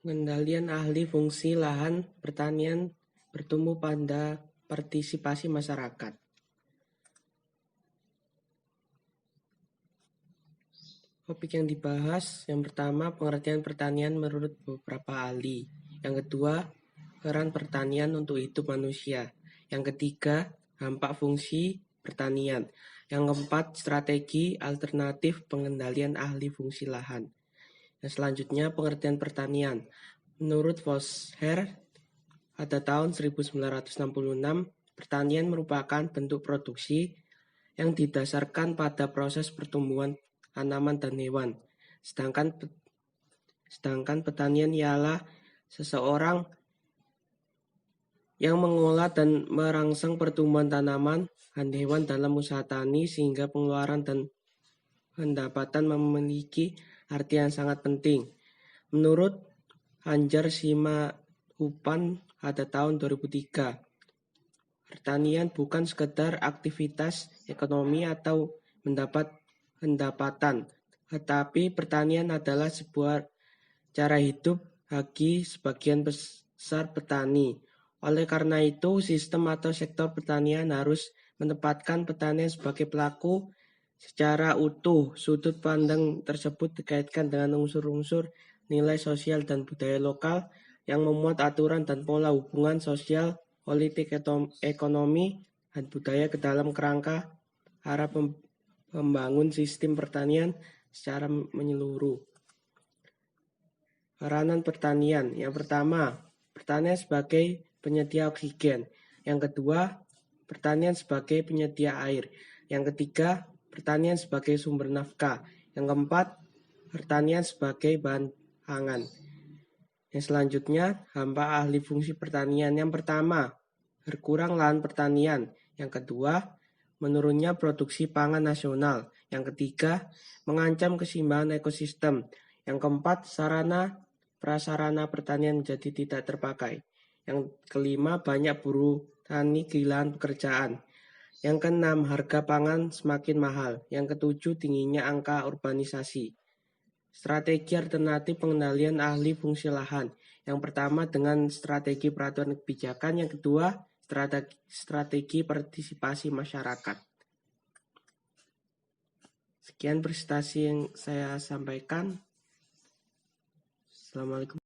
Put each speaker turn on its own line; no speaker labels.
Pengendalian ahli fungsi lahan pertanian bertumbuh pada partisipasi masyarakat. Topik yang dibahas, yang pertama pengertian pertanian menurut beberapa ahli. Yang kedua, peran pertanian untuk hidup manusia. Yang ketiga, dampak fungsi pertanian. Yang keempat, strategi alternatif pengendalian ahli fungsi lahan. Yang selanjutnya, pengertian pertanian. Menurut Vosher, pada tahun 1966, pertanian merupakan bentuk produksi yang didasarkan pada proses pertumbuhan tanaman dan hewan. Sedangkan pertanian ialah seseorang yang mengolah dan merangsang pertumbuhan tanaman dan hewan dalam usaha tani sehingga pengeluaran dan pendapatan memiliki arti yang sangat penting. Menurut Anjar Simahupan pada tahun 2003, pertanian bukan sekedar aktivitas ekonomi atau mendapat pendapatan, tetapi pertanian adalah sebuah cara hidup bagi sebagian besar petani. Oleh karena itu, sistem atau sektor pertanian harus menempatkan petanian sebagai pelaku secara utuh. Sudut pandang tersebut dikaitkan dengan unsur-unsur nilai sosial dan budaya lokal yang memuat aturan dan pola hubungan sosial, politik, ekonomi, dan budaya ke dalam kerangka arah membangun sistem pertanian secara menyeluruh. Peranan pertanian. Yang pertama, pertanian sebagai penyedia oksigen. Yang kedua, pertanian sebagai penyedia air. Yang ketiga, pertanian sebagai sumber nafkah. Yang keempat, pertanian sebagai bahan pangan. Yang selanjutnya, dampak ahli fungsi pertanian. Yang pertama, berkurang lahan pertanian. Yang kedua, menurunnya produksi pangan nasional. Yang ketiga, mengancam keseimbangan ekosistem. Yang keempat, sarana prasarana pertanian menjadi tidak terpakai. Yang kelima, banyak buruh tani kehilangan pekerjaan. Yang keenam, harga pangan semakin mahal. Yang ketujuh, tingginya angka urbanisasi. Strategi alternatif pengendalian ahli fungsi lahan. Yang pertama dengan strategi peraturan kebijakan. Yang kedua, strategi partisipasi masyarakat. Sekian presentasi yang saya sampaikan. Assalamualaikum.